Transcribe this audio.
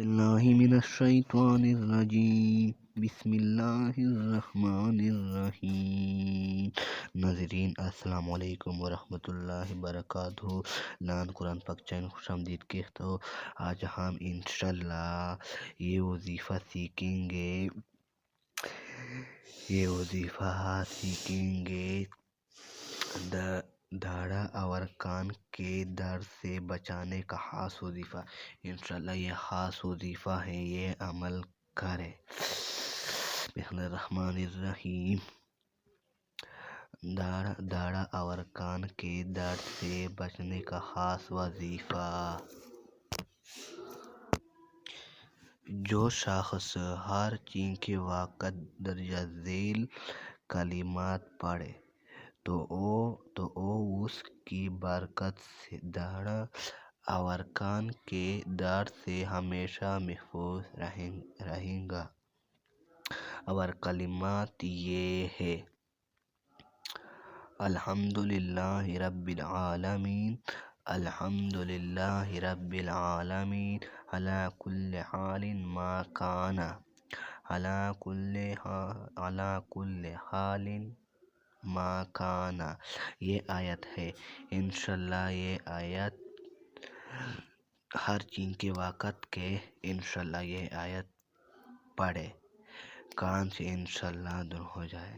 باللہ من الشیطان الرجیم بسم اللہ الرحمن الرحیم۔ ناظرین السلام علیکم ورحمۃ اللہ وبرکاتہ۔ لان قرآن پاک چینل خوش آمدید کہتا ہوں۔ آج ہم انشاءاللہ یہ وظیفہ سیکھیں گے داڑھا اور کان کے درد سے بچانے کا خاص وظیفہ۔ انشاءاللہ یہ خاص وظیفہ ہے، یہ عمل کرے۔ بسم اللہ الرحمن الرحیم۔ داڑھا اور کان کے درد سے بچنے کا خاص وظیفہ۔ جو شخص ہر چین کے وقت درج ذیل کلمات پڑھے تو اس کی برکت سے داڑھا اور کان کے درد سے ہمیشہ محفوظ رہے گا۔ اور کلمات یہ ہے: الحمدللہ رب العالمین، الحمدللہ رب العالمین، علی کل حال ما کان، علی کل حال ما کان۔ یہ آیت ہے۔ انشاءاللہ یہ آیت ہر چین کے وقت کے انشاءاللہ یہ آیت پڑھے، کان سے انشاءاللہ دور ہو جائے۔